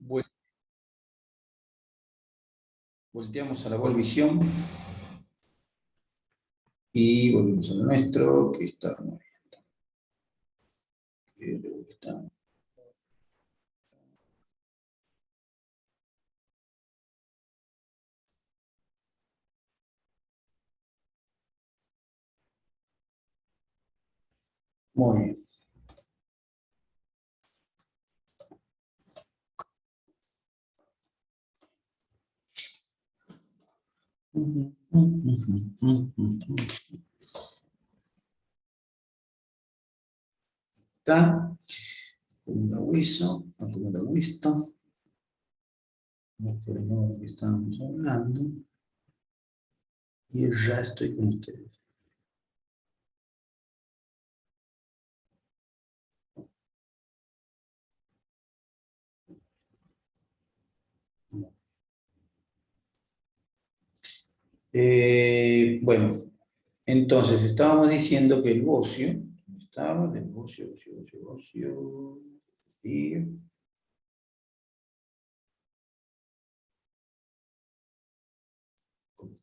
Vuel- Volteamos a la Volvisión y volvemos a lo nuestro, que está muy bien. Está. Muy bien. Está. Acumula hueso, acumula hueso. Vamos por el modo que estábamos hablando. Y ya estoy con ustedes. Bueno, entonces estábamos diciendo que el bocio, estaba del bocio, y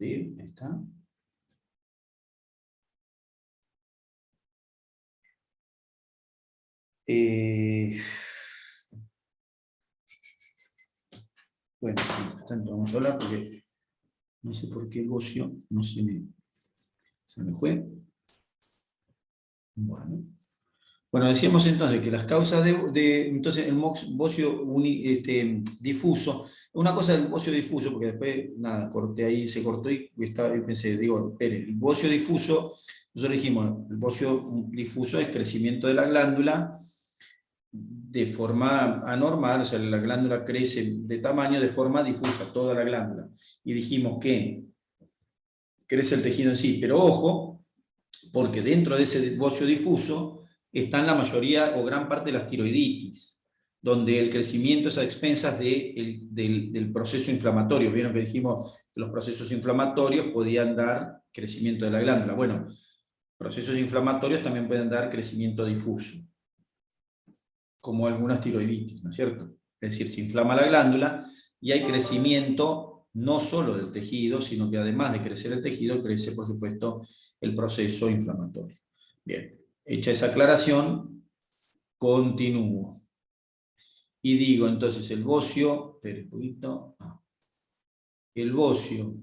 ahí está. Bueno, mientras tanto vamos a hablar porque no sé por qué el bocio no se me fue. Bueno, decíamos entonces que las causas entonces el bocio difuso, una cosa del bocio difuso, porque después, nada, corté ahí, se cortó y pensé, digo, espere, el bocio difuso, nosotros dijimos, el bocio difuso es crecimiento de la glándula de forma anormal, o sea, la glándula crece de tamaño de forma difusa, toda la glándula. Y dijimos que crece el tejido en sí, pero ojo, porque dentro de ese bocio difuso están la mayoría o gran parte de las tiroiditis, donde el crecimiento es a expensas del proceso inflamatorio. Vieron que dijimos que los procesos inflamatorios podían dar crecimiento de la glándula. Bueno, procesos inflamatorios también pueden dar crecimiento difuso, como algunas tiroiditis, ¿no es cierto? Es decir, se inflama la glándula y hay crecimiento no solo del tejido, sino que además de crecer el tejido, crece, por supuesto, el proceso inflamatorio. Bien, hecha esa aclaración, continúo. Y digo, entonces, el bocio, espera un poquito, el bocio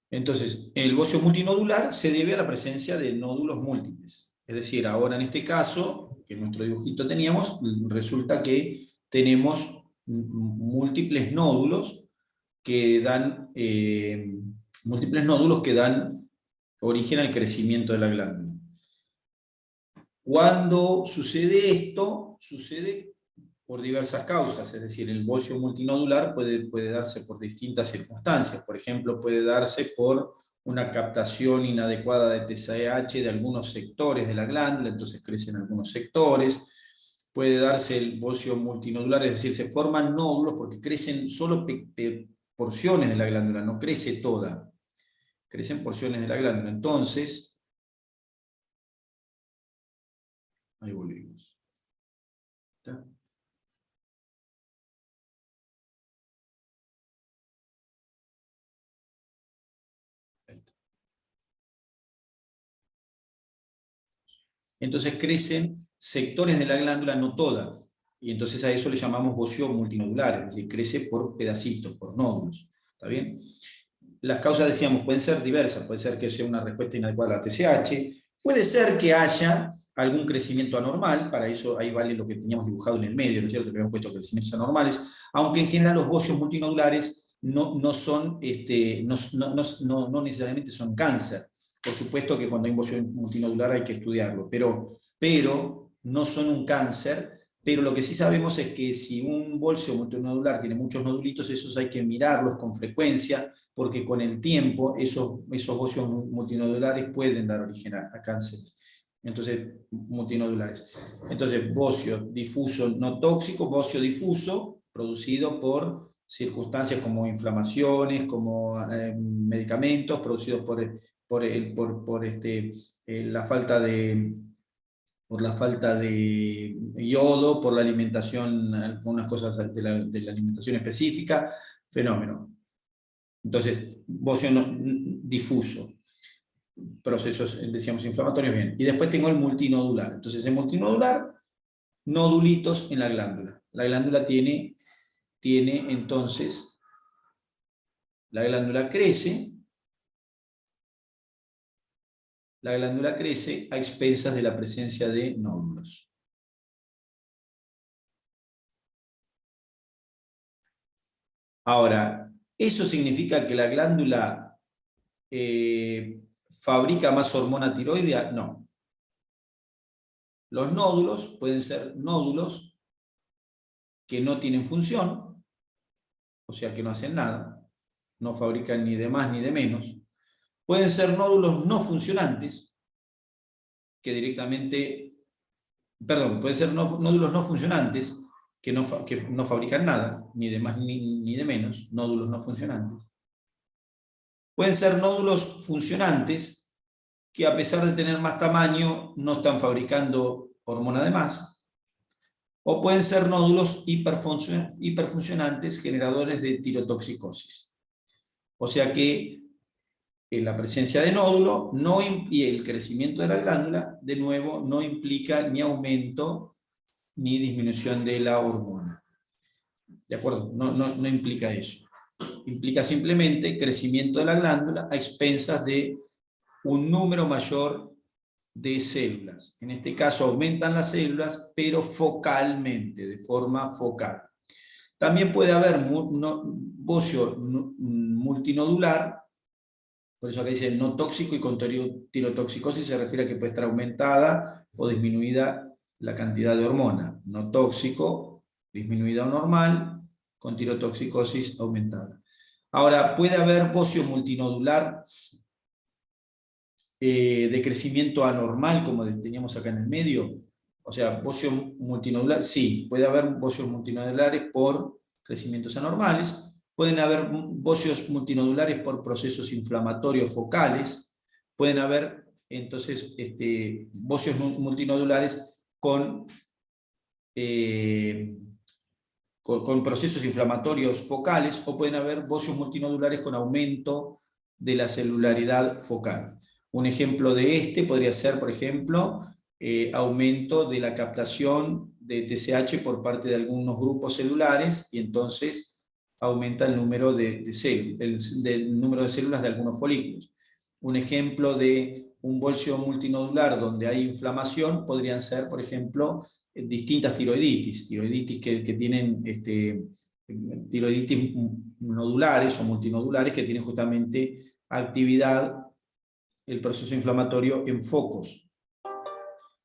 entonces, el bocio multinodular se debe a la presencia de nódulos múltiples. Es decir, ahora en este caso, que en nuestro dibujito teníamos, resulta que tenemos múltiples nódulos que dan, origen al crecimiento de la glándula. Cuando sucede esto, sucede por diversas causas, es decir, el bocio multinodular puede darse por distintas circunstancias. Por ejemplo, puede darse por una captación inadecuada de TSH de algunos sectores de la glándula, entonces crecen algunos sectores. Puede darse el bocio multinodular, es decir, se forman nódulos porque crecen solo porciones de la glándula, no crece toda, crecen porciones de la glándula. Entonces, ahí volvemos. ¿Está? Entonces crecen sectores de la glándula, no toda. Y entonces a eso le llamamos bocio multinodular, es decir, crece por pedacitos, por nódulos. ¿Está bien? Las causas, decíamos, pueden ser diversas. Puede ser que sea una respuesta inadecuada a la TSH. Puede ser que haya algún crecimiento anormal. Para eso ahí vale lo que teníamos dibujado en el medio, ¿no es cierto? Que habíamos puesto crecimientos anormales. Aunque en general los bocios multinodulares no son, no necesariamente son cáncer. Por supuesto que cuando hay un bocio multinodular hay que estudiarlo, pero no son un cáncer. Pero lo que sí sabemos es que si un bocio multinodular tiene muchos nodulitos, esos hay que mirarlos con frecuencia, porque con el tiempo esos bocios multinodulares pueden dar origen a cánceres. Entonces, multinodulares. Entonces, bocio difuso no tóxico, bocio difuso producido por circunstancias como inflamaciones, como medicamentos producidos la falta de yodo, por la alimentación, algunas cosas de la alimentación específica, fenómeno. Entonces, bocio difuso, procesos, decíamos, inflamatorios, bien. Y después tengo el multinodular. Entonces, el multinodular, nodulitos en la glándula. La glándula tiene entonces, la glándula crece a expensas de la presencia de nódulos. Ahora, ¿eso significa que la glándula fabrica más hormona tiroidea? No. Los nódulos pueden ser nódulos que no tienen función, o sea que no hacen nada, no fabrican ni de más ni de menos. Pueden ser nódulos no funcionantes, que directamente, perdón, pueden ser nódulos no funcionantes, que no fabrican nada, ni de más ni de menos, nódulos no funcionantes. Pueden ser nódulos funcionantes, que a pesar de tener más tamaño, no están fabricando hormona de más. O pueden ser nódulos hiperfuncionantes, generadores de tirotoxicosis. O sea que la presencia de nódulo y el crecimiento de la glándula, de nuevo, no implica ni aumento ni disminución de la hormona. ¿De acuerdo? No implica eso. Implica simplemente crecimiento de la glándula a expensas de un número mayor de células. En este caso aumentan las células, pero focalmente, de forma focal. También puede haber bocio multinodular, por eso acá dice no tóxico, y con tirotoxicosis se refiere a que puede estar aumentada o disminuida la cantidad de hormona. No tóxico, disminuida o normal, con tirotoxicosis aumentada. Ahora, puede haber bocio multinodular de crecimiento anormal, como teníamos acá en el medio. O sea, bocio multinodular, sí, puede haber bocios multinodulares por crecimientos anormales. Pueden haber bocios multinodulares por procesos inflamatorios focales. Pueden haber, entonces, bocios multinodulares con procesos inflamatorios focales, o pueden haber bocios multinodulares con aumento de la celularidad focal. Un ejemplo de podría ser, por ejemplo, aumento de la captación de TSH por parte de algunos grupos celulares, y entonces aumenta el número del número de células de algunos folículos. Un ejemplo de un bocio multinodular donde hay inflamación podrían ser, por ejemplo, distintas tiroiditis que tienen tiroiditis nodulares o multinodulares, que tienen justamente actividad el proceso inflamatorio en focos.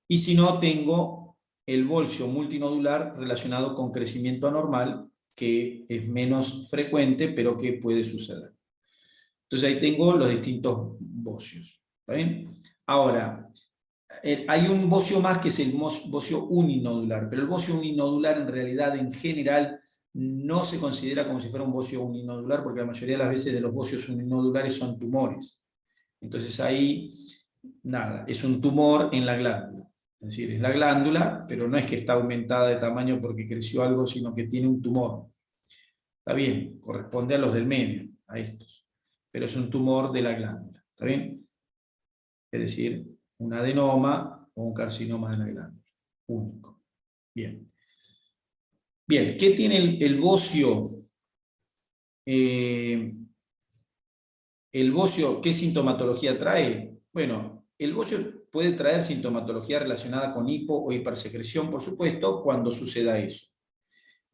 Y si no, tengo el bocio multinodular relacionado con crecimiento anormal, que es menos frecuente, pero que puede suceder. Entonces ahí tengo los distintos bocios. ¿Está bien? Ahora, hay un bocio más que es el bocio uninodular, pero el bocio uninodular en realidad, en general, no se considera como si fuera un bocio uninodular, porque la mayoría de las veces de los bocios uninodulares son tumores. Entonces ahí, nada, es un tumor en la glándula. Es decir, es la glándula, pero no es que está aumentada de tamaño porque creció algo, sino que tiene un tumor. Está bien, corresponde a los del medio, a estos. Pero es un tumor de la glándula. ¿Está bien? Es decir, un adenoma o un carcinoma de la glándula. Único. Bien. Bien, ¿qué tiene el bocio? El bocio, ¿qué sintomatología trae? Bueno, el bocio puede traer sintomatología relacionada con hipo o hipersecreción, por supuesto, cuando suceda eso.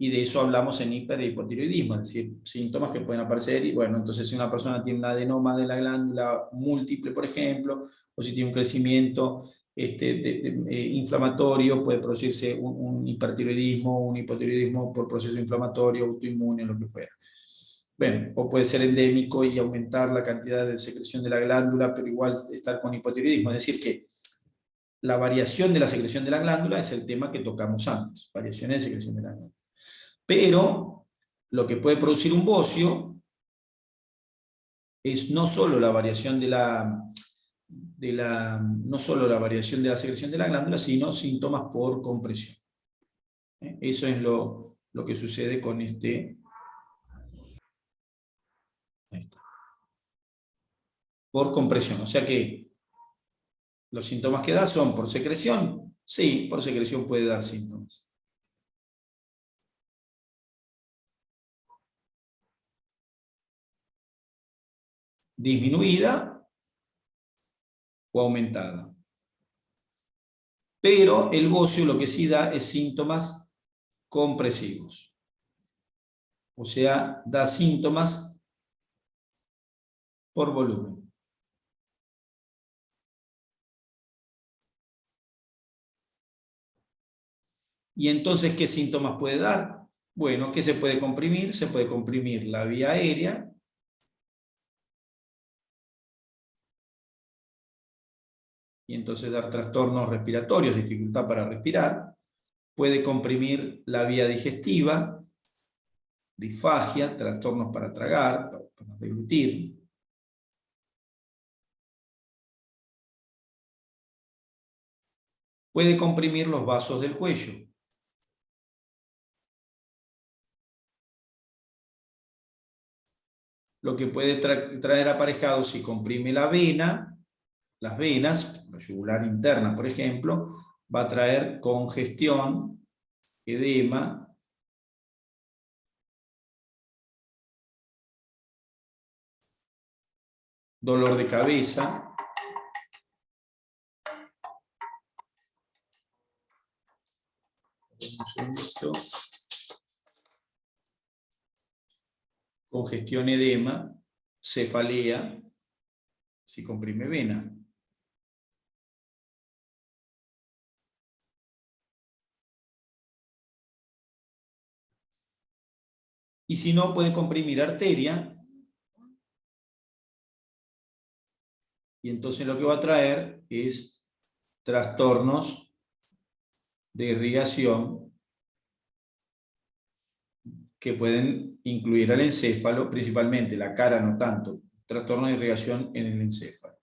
Y de eso hablamos en hiper- e hipotiroidismo, es decir, síntomas que pueden aparecer. Y bueno, entonces si una persona tiene un adenoma de la glándula múltiple, por ejemplo, o si tiene un crecimiento inflamatorio, puede producirse un hipertiroidismo, un hipotiroidismo por proceso inflamatorio, autoinmune, lo que fuera. Bueno, o puede ser endémico y aumentar la cantidad de secreción de la glándula, pero igual estar con hipotiroidismo. Es decir, que la variación de la secreción de la glándula es el tema que tocamos antes, variaciones de secreción de la glándula. Pero lo que puede producir un bocio es no solo la variación no solo la variación de la secreción de la glándula, sino síntomas por compresión. Eso es lo que sucede con este. Por compresión, o sea que los síntomas que da son por secreción. Sí, por secreción puede dar síntomas. Disminuida o aumentada. Pero el bocio lo que sí da es síntomas compresivos. O sea, da síntomas por volumen. ¿Y entonces qué síntomas puede dar? Bueno, ¿qué se puede comprimir? Se puede comprimir la vía aérea. Y entonces dar trastornos respiratorios, dificultad para respirar. Puede comprimir la vía digestiva, disfagia, trastornos para tragar, para deglutir. Puede comprimir los vasos del cuello. Lo que puede traer aparejado si comprime la vena, las venas, la yugular interna, por ejemplo, va a traer congestión, edema, dolor de cabeza, congestión, edema, cefalea, si comprime vena. Y si no, puede comprimir arteria. Y entonces lo que va a traer es trastornos de irrigación que pueden incluir al encéfalo, principalmente la cara no tanto, trastorno de irrigación en el encéfalo.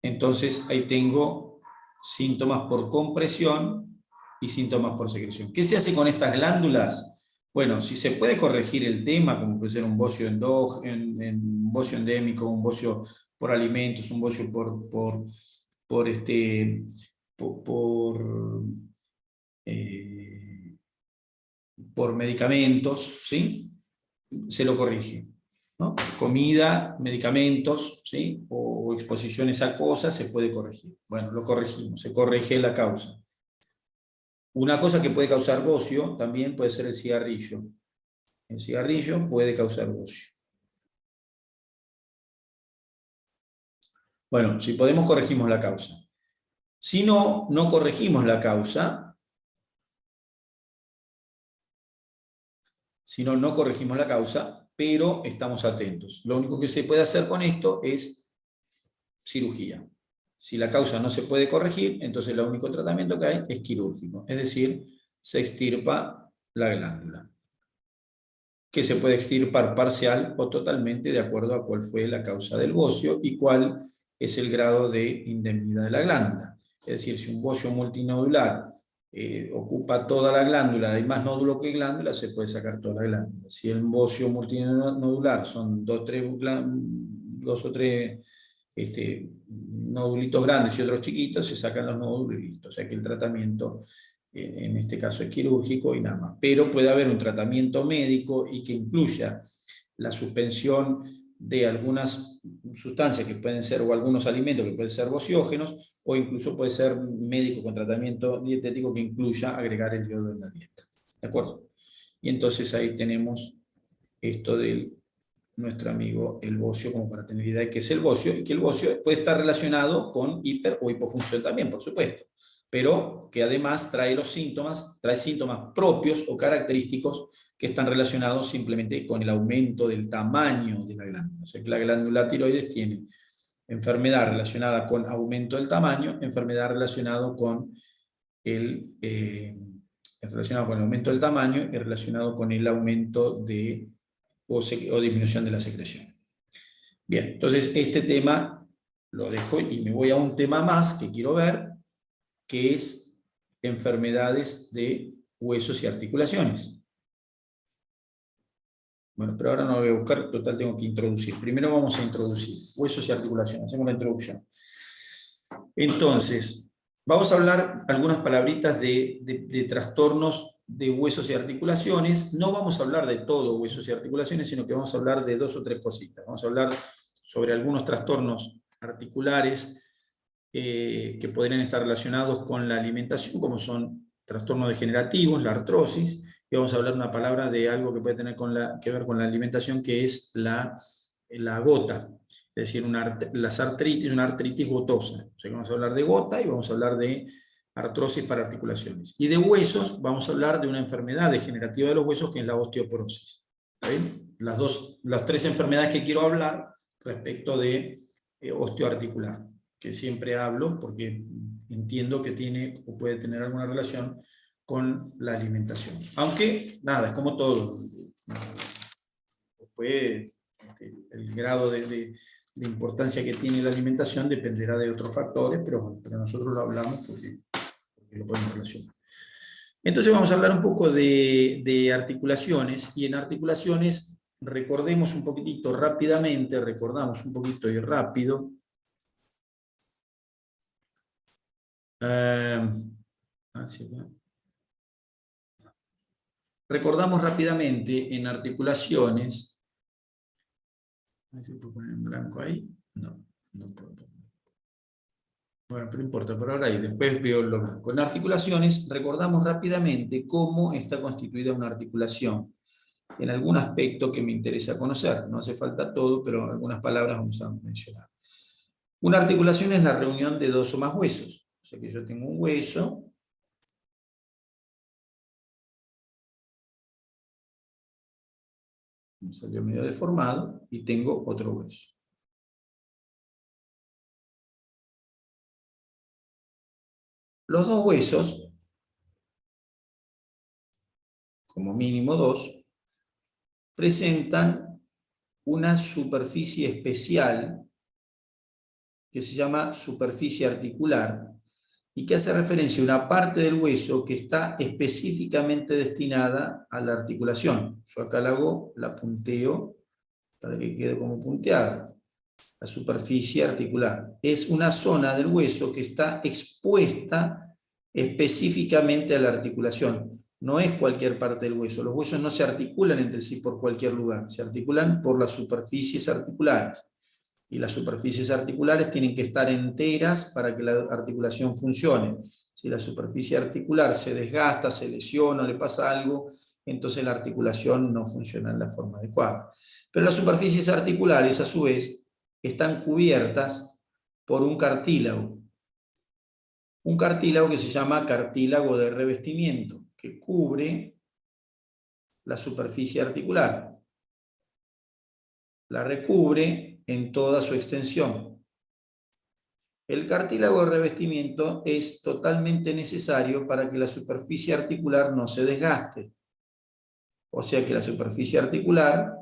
Entonces ahí tengo síntomas por compresión y síntomas por secreción. ¿Qué se hace con estas glándulas? Bueno, si se puede corregir el tema, como puede ser un bocio un bocio endémico, un bocio por alimentos, un bocio por medicamentos, ¿sí? Se lo corrige, ¿no? Comida, medicamentos, ¿sí? O exposiciones a cosas se puede corregir. Bueno, lo corregimos, se corrige la causa. Una cosa que puede causar bocio también puede ser el cigarrillo. El cigarrillo puede causar bocio. Bueno, si podemos corregimos la causa. Si no, no corregimos la causa. Si no, no corregimos la causa, pero estamos atentos. Lo único que se puede hacer con esto es cirugía. Si la causa no se puede corregir, entonces el único tratamiento que hay es quirúrgico, es decir, se extirpa la glándula, que se puede extirpar parcial o totalmente de acuerdo a cuál fue la causa del bocio y cuál es el grado de indemnidad de la glándula. Es decir, si un bocio multinodular ocupa toda la glándula, hay más nódulo que glándula, se puede sacar toda la glándula. Si el bocio multinodular son dos o tres nódulitos grandes y otros chiquitos, se sacan los nódulos y listo. O sea que el tratamiento en este caso es quirúrgico y nada más. Pero puede haber un tratamiento médico y que incluya la suspensión de algunas sustancias que pueden ser, o algunos alimentos que pueden ser bociógenos, o incluso puede ser médico con tratamiento dietético que incluya agregar el yodo en la dieta. ¿De acuerdo? Y entonces ahí tenemos esto del nuestro amigo el bocio, como para tener idea de qué es el bocio, y que el bocio puede estar relacionado con hiper o hipofunción también, por supuesto, pero que además trae trae síntomas propios o característicos que están relacionados simplemente con el aumento del tamaño de la glándula. O sea que la glándula tiroides tiene enfermedad relacionada con aumento del tamaño, enfermedad relacionada con es relacionado con el aumento del tamaño y relacionado con el aumento o disminución de la secreción. Bien, entonces este tema lo dejo y me voy a un tema más que quiero ver, que es enfermedades de huesos y articulaciones. Bueno, pero ahora no lo voy a buscar, total tengo que introducir. Primero vamos a introducir huesos y articulaciones, hacemos la introducción. Entonces, vamos a hablar algunas palabritas de trastornos de huesos y articulaciones. No vamos a hablar de todo huesos y articulaciones, sino que vamos a hablar de 2 o 3 cositas. Vamos a hablar sobre algunos trastornos articulares que podrían estar relacionados con la alimentación, como son trastornos degenerativos, la artrosis, y vamos a hablar una palabra de algo que puede tener que ver con la alimentación, que es la gota, es decir, las artritis, una artritis gotosa. O sea, vamos a hablar de gota y vamos a hablar de artrosis para articulaciones. Y de huesos, vamos a hablar de una enfermedad degenerativa de los huesos, que es la osteoporosis. ¿Está bien? Las 3 enfermedades que quiero hablar respecto de osteoarticular, que siempre hablo porque entiendo que tiene o puede tener alguna relación con la alimentación. Aunque, nada, es como todo. Después, el grado de importancia que tiene la alimentación dependerá de otros factores, pero bueno, pero nosotros lo hablamos porque lo podemos relacionar. Entonces vamos a hablar un poco de articulaciones, y en articulaciones recordemos un poquitito rápidamente, recordamos un poquito y rápido. Recordamos rápidamente en articulaciones. A ver si puedo poner en blanco ahí. No, no puedo poner. Bueno, pero no importa, por ahora y después veo lo blanco. En articulaciones recordamos rápidamente cómo está constituida una articulación, en algún aspecto que me interesa conocer. No hace falta todo, pero algunas palabras vamos a mencionar. Una articulación es la reunión de 2 o más huesos. O sea que yo tengo un hueso, me salió medio deformado, y tengo otro hueso. Los 2 huesos, como mínimo 2, presentan una superficie especial que se llama superficie articular, y que hace referencia a una parte del hueso que está específicamente destinada a la articulación. Yo acá la punteo para que quede como punteada. La superficie articular es una zona del hueso que está expuesta específicamente a la articulación. No es cualquier parte del hueso. Los huesos no se articulan entre sí por cualquier lugar, se articulan por las superficies articulares. Y las superficies articulares tienen que estar enteras para que la articulación funcione. Si la superficie articular se desgasta, se lesiona, le pasa algo, entonces la articulación no funciona en la forma adecuada. Pero las superficies articulares, a su vez, están cubiertas por un cartílago. Un cartílago que se llama cartílago de revestimiento, que cubre la superficie articular. La recubre en toda su extensión. El cartílago de revestimiento es totalmente necesario para que la superficie articular no se desgaste. O sea que la superficie articular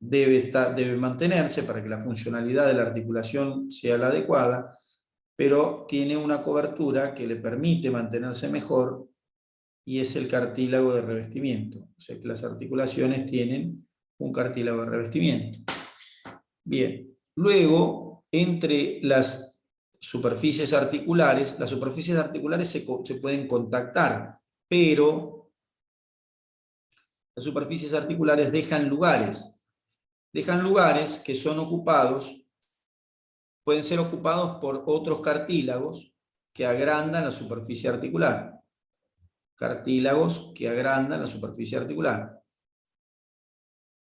debe mantenerse para que la funcionalidad de la articulación sea la adecuada, pero tiene una cobertura que le permite mantenerse mejor, y es el cartílago de revestimiento. O sea que las articulaciones tienen un cartílago de revestimiento. Bien, luego, entre las superficies articulares se pueden contactar, pero las superficies articulares dejan lugares que son ocupados, pueden ser ocupados por otros cartílagos que agrandan la superficie articular. Cartílagos que agrandan la superficie articular.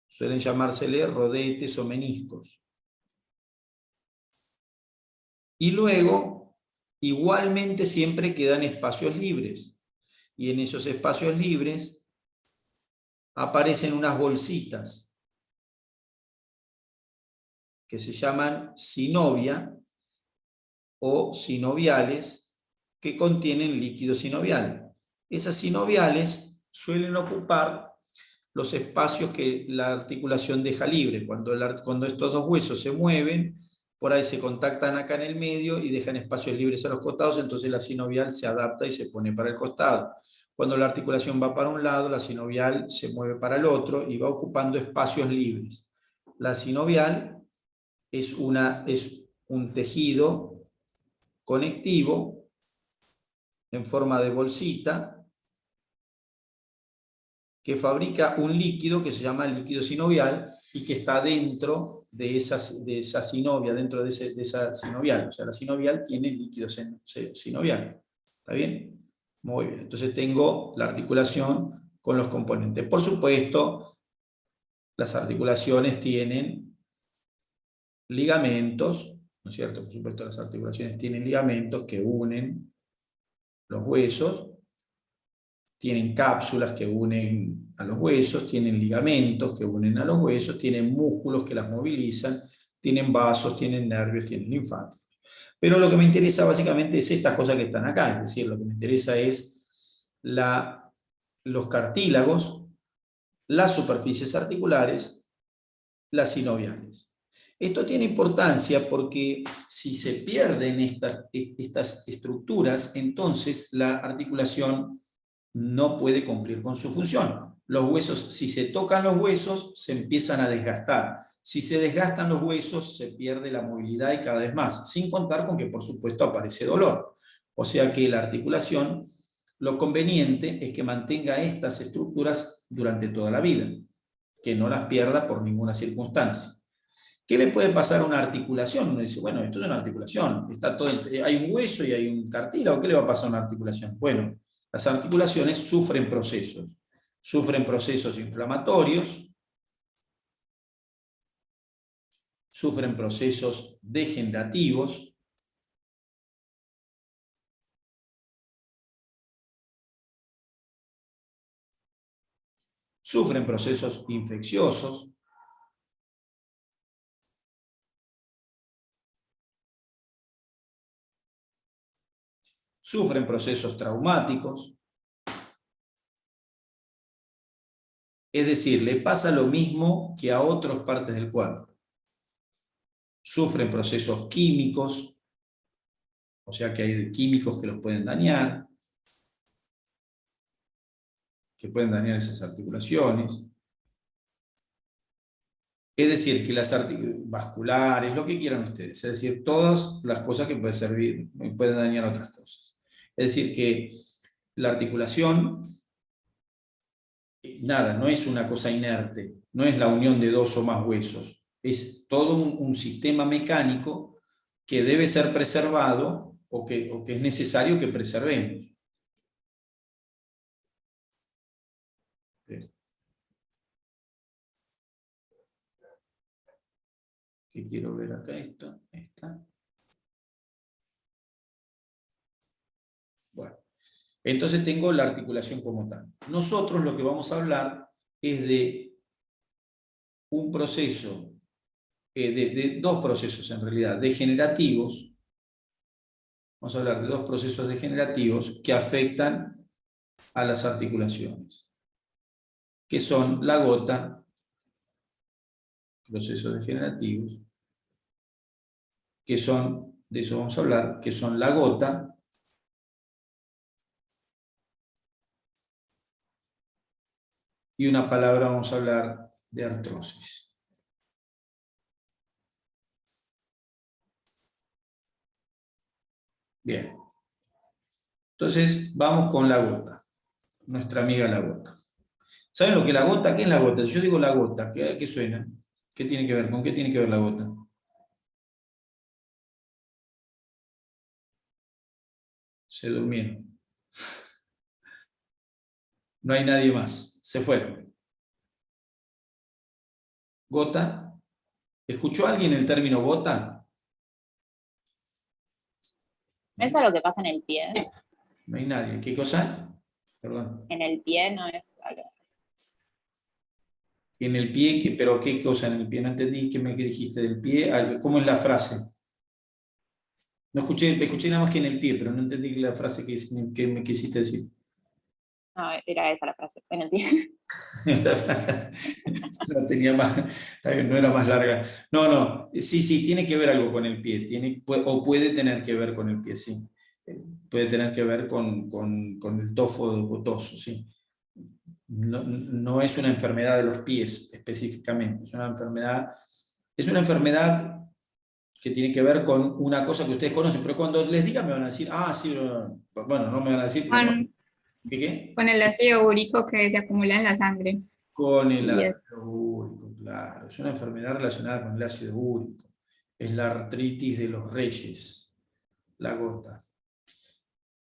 Suelen llamársele rodetes o meniscos. Y luego, igualmente siempre quedan espacios libres. Y en esos espacios libres aparecen unas bolsitas que se llaman sinovia o sinoviales, que contienen líquido sinovial. Esas sinoviales suelen ocupar los espacios que la articulación deja libre. Cuando estos dos huesos se mueven, por ahí se contactan acá en el medio y dejan espacios libres a los costados, entonces la sinovial se adapta y se pone para el costado. Cuando la articulación va para un lado, la sinovial se mueve para el otro y va ocupando espacios libres. La sinovial es un tejido conectivo en forma de bolsita que fabrica un líquido que se llama el líquido sinovial y que está dentro de esa sinovia, dentro de esa sinovial. O sea, la sinovial tiene líquido sinovial. ¿Está bien? Muy bien. Entonces tengo la articulación con los componentes. Por supuesto, las articulaciones tienen ligamentos, ¿no es cierto? Por supuesto, las articulaciones tienen ligamentos que unen los huesos, tienen cápsulas que unen a los huesos, tienen ligamentos que unen a los huesos, tienen músculos que las movilizan, tienen vasos, tienen nervios, tienen linfáticos. Pero lo que me interesa básicamente es estas cosas que están acá, es decir, lo que me interesa es los cartílagos, las superficies articulares, las sinoviales. Esto tiene importancia porque si se pierden estas estructuras, entonces la articulación no puede cumplir con su función. Los huesos, si se tocan los huesos, se empiezan a desgastar. Si se desgastan los huesos, se pierde la movilidad y cada vez más, sin contar con que, por supuesto, aparece dolor. O sea que la articulación, lo conveniente es que mantenga estas estructuras durante toda la vida, que no las pierda por ninguna circunstancia. ¿Qué le puede pasar a una articulación? Uno dice, bueno, esto es una articulación, hay un hueso y hay un cartílago, ¿qué le va a pasar a una articulación? Bueno, las articulaciones sufren procesos inflamatorios, sufren procesos degenerativos, sufren procesos infecciosos, sufren procesos traumáticos. Es decir, le pasa lo mismo que a otras partes del cuerpo. Sufren procesos químicos, o sea que hay químicos que los pueden dañar, que pueden dañar esas articulaciones. Es decir, que las vasculares, lo que quieran ustedes, es decir, todas las cosas que pueden dañar otras cosas. Es decir, que la articulación, nada, no es una cosa inerte, no es la unión de dos o más huesos, es todo un sistema mecánico que debe ser preservado o que es necesario que preservemos. Que quiero ver acá esto, esta. Bueno, entonces tengo la articulación como tal. Nosotros lo que vamos a hablar es de un proceso, de dos procesos en realidad, degenerativos. Vamos a hablar de dos procesos degenerativos que afectan a las articulaciones, que son la gota, procesos degenerativos, que son, de eso vamos a hablar, que son la gota y una palabra vamos a hablar de artrosis. Bien. Entonces, vamos con la gota. Nuestra amiga la gota. ¿Saben lo que es la gota? ¿Qué es la gota? Si yo digo la gota, ¿qué suena? ¿Qué tiene que ver? ¿Con qué tiene que ver la gota? Se durmieron. No hay nadie más. Se fueron. Gota. ¿Escuchó alguien el término gota? ¿Eso es lo que pasa en el pie? No hay nadie. ¿Qué cosa? Perdón. En el pie no es algo. En el pie, pero ¿qué cosa en el pie? No entendí qué dijiste del pie. ¿Cómo es la frase? No escuché nada más que en el pie, pero no entendí la frase que me quisiste decir. No, era esa la frase, en el pie. No tenía más, está bien, no era más larga. No, no, sí, sí, tiene que ver algo con el pie, o puede tener que ver con el pie, sí. Puede tener que ver con el tofo gotoso, sí. No, no es una enfermedad de los pies específicamente, es una enfermedad que tiene que ver con una cosa que ustedes conocen, pero cuando les diga me van a decir, ah, sí, bueno, no me van a decir, porque no. Con, ¿Qué qué? con el ácido úrico que se acumula en la sangre. Con el Y ácido úrico, claro. Es una enfermedad relacionada con el ácido úrico. Es la artritis de los reyes, la gota,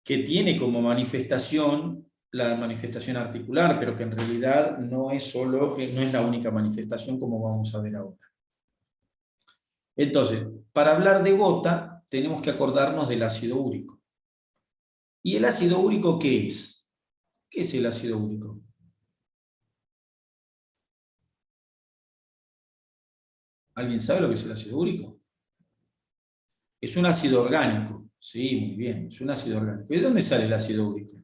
que tiene como manifestación la manifestación articular, pero que en realidad no es la única manifestación como vamos a ver ahora. Entonces, para hablar de gota, tenemos que acordarnos del ácido úrico. ¿Y el ácido úrico qué es? ¿Qué es el ácido úrico? ¿Alguien sabe lo que es el ácido úrico? Es un ácido orgánico. Sí, muy bien, es un ácido orgánico. ¿Y de dónde sale el ácido úrico?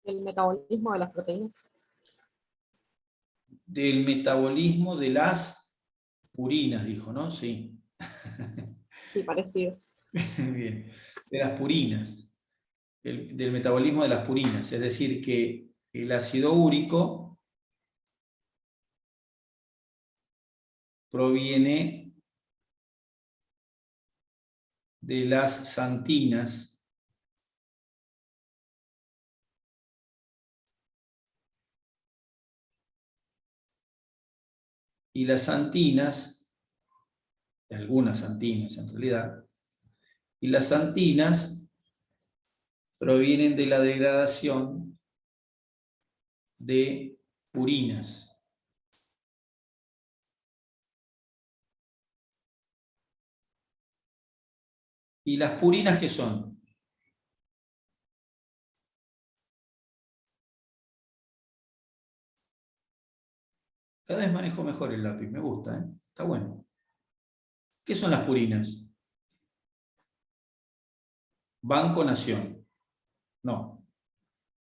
El metabolismo de las proteínas. Del metabolismo de las purinas, dijo, ¿no? Sí. Sí, parecido. Bien. De las purinas. Del metabolismo de las purinas. Es decir, que el ácido úrico proviene de las santinas y las santinas, algunas santinas en realidad, y las santinas provienen de la degradación de purinas. ¿Y las purinas qué son? Cada vez manejo mejor el lápiz, me gusta, ¿eh? Está bueno. ¿Qué son las purinas? Banco Nación. No.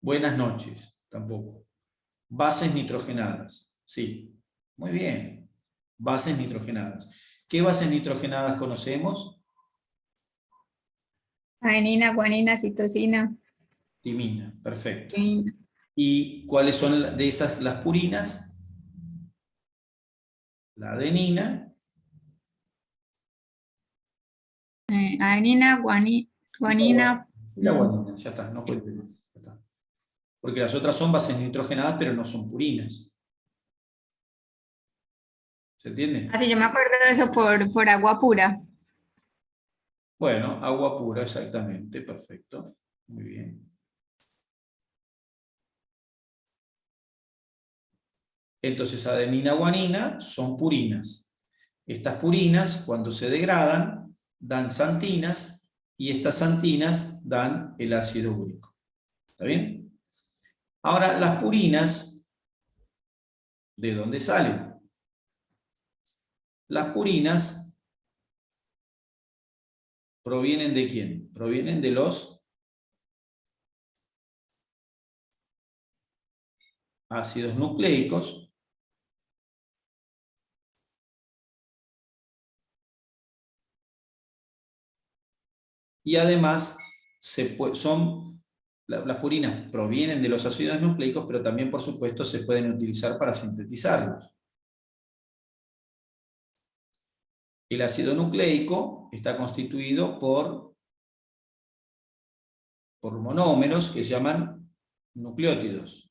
Buenas noches. Tampoco. Bases nitrogenadas. Sí. Muy bien. Bases nitrogenadas. ¿Qué bases nitrogenadas conocemos? adenina, guanina, citosina. Timina. Perfecto. Timina. ¿Y cuáles son de esas las purinas? La adenina. Adenina, guanina. Y la guanina. Ya está. No cuente más. Ya está. Porque las otras son bases nitrogenadas, pero no son purinas. ¿Se entiende? Así yo me acuerdo de eso por agua pura. Bueno, agua pura, exactamente, perfecto. Muy bien. Entonces, adenina, guanina son purinas. Estas purinas, cuando se degradan, dan santinas y estas santinas dan el ácido úrico. ¿Está bien? Ahora, las purinas, ¿de dónde salen? Las purinas provienen ¿de quién? Provienen de los ácidos nucleicos y además las purinas provienen de los ácidos nucleicos, pero también, por supuesto, se pueden utilizar para sintetizarlos. El ácido nucleico está constituido por monómeros que se llaman nucleótidos.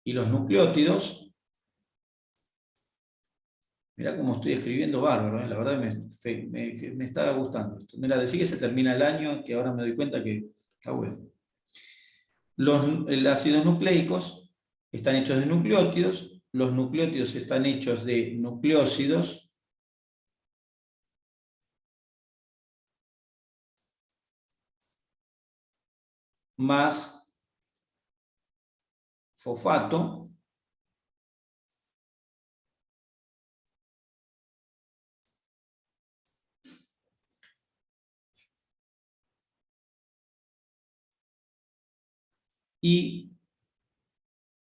Y los nucleótidos, mirá cómo estoy escribiendo bárbaro, la verdad me está gustando esto. Mirá, decí que se termina el año, que ahora me doy cuenta que está bueno. Los ácidos nucleicos están hechos de nucleótidos, los nucleótidos están hechos de nucleósidos, más fosfato, Y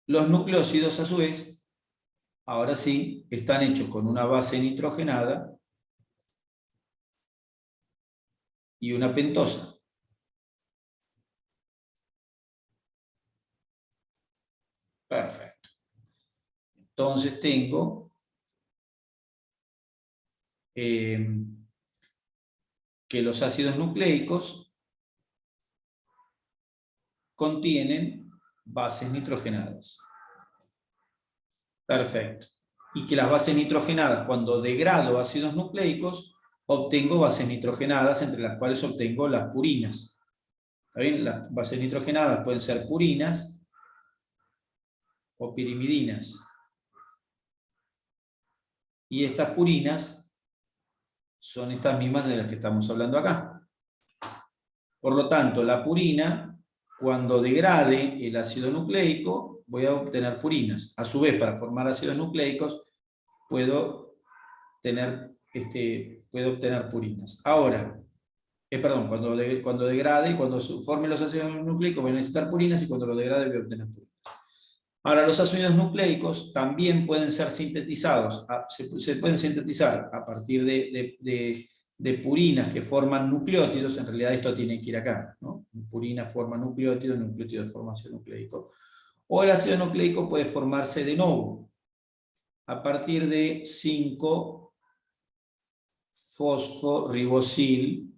los nucleósidos, a su vez, ahora sí, están hechos con una base nitrogenada y una pentosa. Perfecto. Entonces tengo que los ácidos nucleicos contienen bases nitrogenadas. Perfecto. Y que las bases nitrogenadas, cuando degrado ácidos nucleicos, obtengo bases nitrogenadas, entre las cuales obtengo las purinas. ¿Está bien? Las bases nitrogenadas pueden ser purinas o pirimidinas. Y estas purinas son estas mismas de las que estamos hablando acá. Por lo tanto, la purina, cuando degrade el ácido nucleico, voy a obtener purinas. A su vez, para formar ácidos nucleicos, puedo obtener purinas. Ahora, cuando degrade y cuando forme los ácidos nucleicos voy a necesitar purinas, y cuando lo degrade voy a obtener purinas. Ahora, los ácidos nucleicos también pueden ser sintetizados, se pueden sintetizar a partir de purinas que forman nucleótidos. En realidad esto tiene que ir acá, ¿no? Purina forma nucleótidos, nucleótidos forma ácido nucleico. O el ácido nucleico puede formarse de novo, a partir de 5-fosforibosil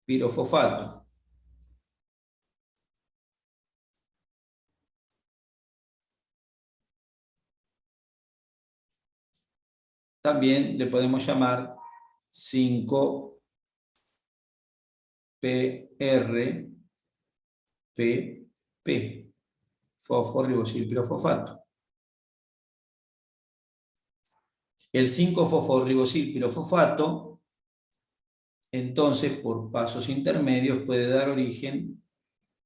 pirofosfato. También le podemos llamar 5-PRPP, fosforibosil pirofosfato. El 5-fosforibosil pirofosfato, entonces, por pasos intermedios, puede dar origen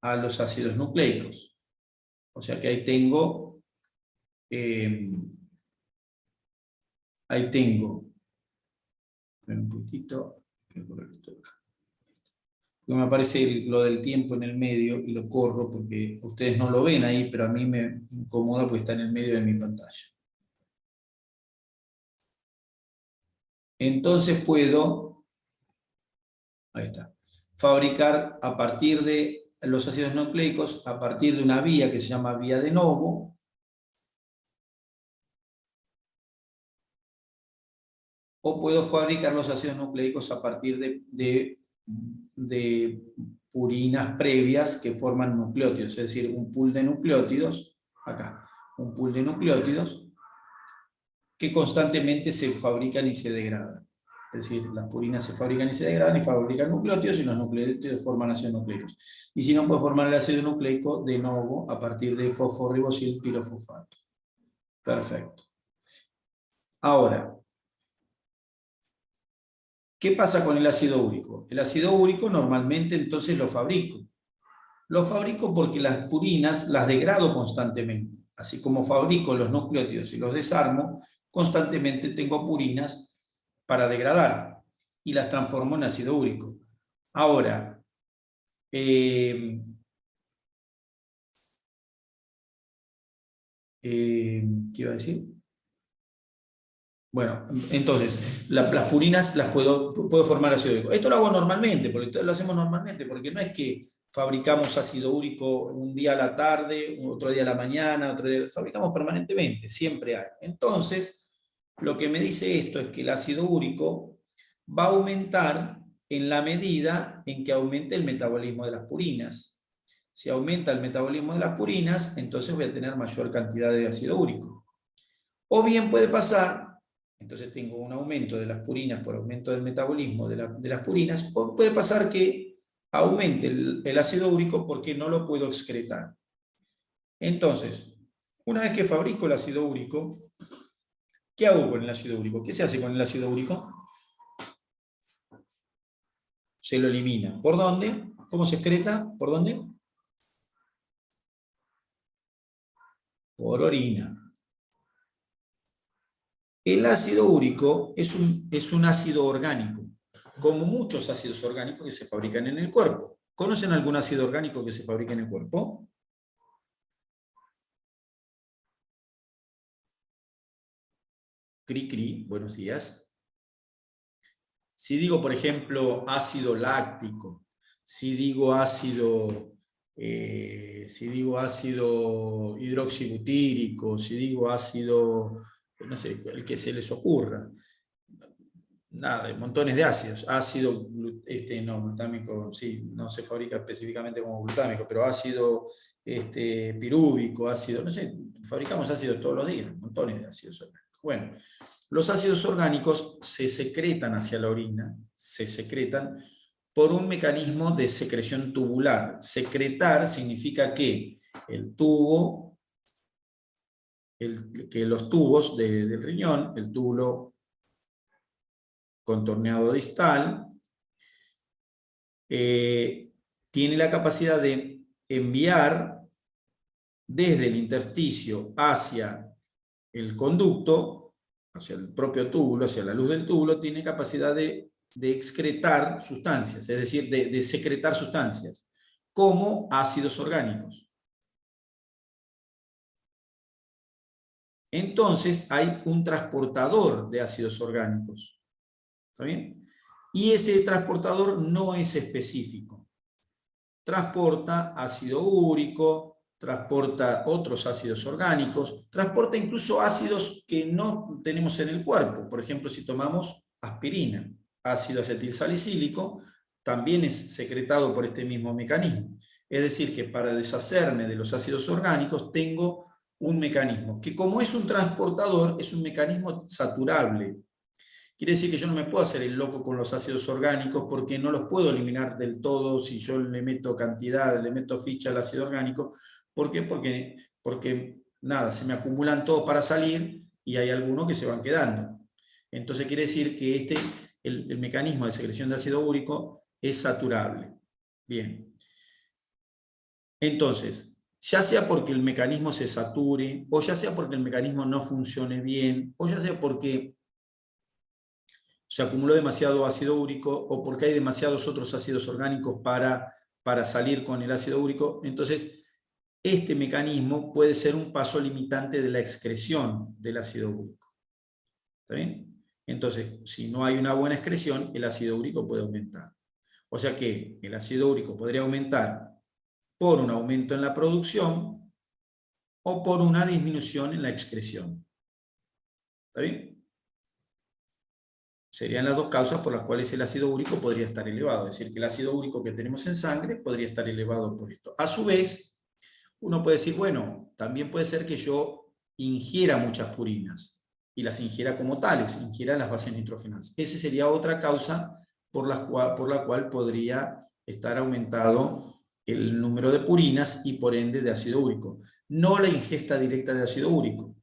a los ácidos nucleicos. O sea que ahí tengo, un poquito, me aparece lo del tiempo en el medio y lo corro porque ustedes no lo ven ahí, pero a mí me incomoda porque está en el medio de mi pantalla. Entonces puedo, ahí está, fabricar a partir de los ácidos nucleicos, a partir de una vía que se llama vía de novo, o puedo fabricar los ácidos nucleicos a partir de purinas previas que forman nucleótidos, es decir, un pool de nucleótidos, acá, un pool de nucleótidos que constantemente se fabrican y se degradan. Es decir, las purinas se fabrican y se degradan y fabrican nucleótidos, y los nucleótidos forman ácidos nucleicos. Y si no, puedo formar el ácido nucleico de novo a partir de fosforibosil pirofosfato. Perfecto. Ahora, ¿qué pasa con el ácido úrico? El ácido úrico normalmente entonces lo fabrico. Lo fabrico porque las purinas las degrado constantemente. Así como fabrico los nucleótidos y los desarmo, constantemente tengo purinas para degradar y las transformo en ácido úrico. Ahora, ¿qué iba a decir? Bueno, entonces, las purinas las puedo formar ácido úrico. Esto lo hago normalmente, porque lo hacemos normalmente, porque no es que fabricamos ácido úrico un día a la tarde, otro día a la mañana, otro día, fabricamos permanentemente, siempre hay. Entonces, lo que me dice esto es que el ácido úrico va a aumentar en la medida en que aumente el metabolismo de las purinas. Si aumenta el metabolismo de las purinas, entonces voy a tener mayor cantidad de ácido úrico. O bien puede pasar, entonces tengo un aumento de las purinas por aumento del metabolismo de las purinas, o puede pasar que aumente el ácido úrico porque no lo puedo excretar. Entonces, una vez que fabrico el ácido úrico, ¿qué hago con el ácido úrico? ¿Qué se hace con el ácido úrico? Se lo elimina. ¿Por dónde? ¿Cómo se excreta? ¿Por dónde? Por orina. El ácido úrico es un ácido orgánico, como muchos ácidos orgánicos que se fabrican en el cuerpo. ¿Conocen algún ácido orgánico que se fabrica en el cuerpo? Cri cri, buenos días. Si digo, por ejemplo, ácido láctico, si digo ácido hidroxibutírico, si digo ácido, no sé, el que se les ocurra. Nada, montones de ácidos. Ácido glutámico, sí, no se fabrica específicamente como glutámico, pero ácido pirúvico, ácido, no sé, fabricamos ácidos todos los días, montones de ácidos orgánicos. Bueno, los ácidos orgánicos se secretan hacia la orina, se secretan por un mecanismo de secreción tubular. Secretar significa que el tubo, que los tubos del riñón, el túbulo contorneado distal, tiene la capacidad de enviar desde el intersticio hacia el conducto, hacia el propio túbulo, hacia la luz del túbulo, tiene capacidad de excretar sustancias, es decir, de secretar sustancias, como ácidos orgánicos. Entonces hay un transportador de ácidos orgánicos. ¿Está bien? Y ese transportador no es específico. Transporta ácido úrico, transporta otros ácidos orgánicos, transporta incluso ácidos que no tenemos en el cuerpo. Por ejemplo, si tomamos aspirina, ácido acetilsalicílico, también es secretado por este mismo mecanismo. Es decir, que para deshacerme de los ácidos orgánicos tengo un mecanismo, que como es un transportador, es un mecanismo saturable. Quiere decir que yo no me puedo hacer el loco con los ácidos orgánicos porque no los puedo eliminar del todo si yo le meto cantidad, le meto ficha al ácido orgánico. ¿Por qué? Porque nada, se me acumulan todos para salir y hay algunos que se van quedando. Entonces quiere decir que el mecanismo de secreción de ácido úrico es saturable. Bien. Entonces, ya sea porque el mecanismo se sature, o ya sea porque el mecanismo no funcione bien, o ya sea porque se acumuló demasiado ácido úrico o porque hay demasiados otros ácidos orgánicos para salir con el ácido úrico, entonces este mecanismo puede ser un paso limitante de la excreción del ácido úrico. ¿Está bien? Entonces, si no hay una buena excreción, el ácido úrico puede aumentar. O sea que el ácido úrico podría aumentar por un aumento en la producción o por una disminución en la excreción. ¿Está bien? Serían las dos causas por las cuales el ácido úrico podría estar elevado. Es decir, que el ácido úrico que tenemos en sangre podría estar elevado por esto. A su vez, uno puede decir, bueno, también puede ser que yo ingiera muchas purinas y las ingiera como tales, ingiera las bases nitrogenadas. Esa sería otra causa por la cual podría estar aumentado el número de purinas y por ende de ácido úrico. No la ingesta directa de ácido úrico,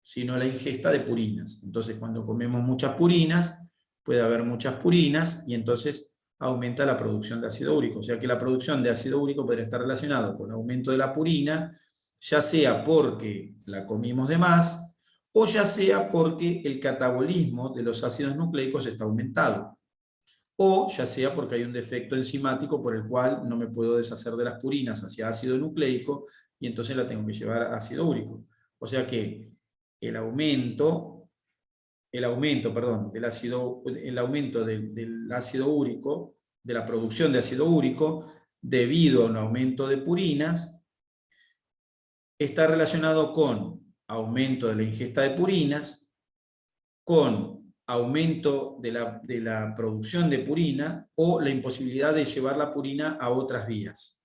sino la ingesta de purinas. Entonces, cuando comemos muchas purinas, puede haber muchas purinas y entonces aumenta la producción de ácido úrico. O sea que la producción de ácido úrico podría estar relacionado con el aumento de la purina, ya sea porque la comimos de más, o ya sea porque el catabolismo de los ácidos nucleicos está aumentado. O ya sea porque hay un defecto enzimático por el cual no me puedo deshacer de las purinas hacia ácido nucleico y entonces la tengo que llevar a ácido úrico. O sea que el aumento del ácido úrico, de la producción de ácido úrico, debido a un aumento de purinas, está relacionado con aumento de la ingesta de purinas, con aumento de la producción de purina o la imposibilidad de llevar la purina a otras vías.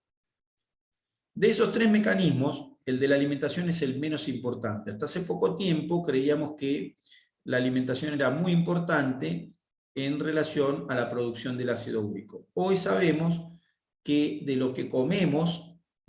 De esos tres mecanismos, el de la alimentación es el menos importante. Hasta hace poco tiempo creíamos que la alimentación era muy importante en relación a la producción del ácido úrico. Hoy sabemos que de lo que comemos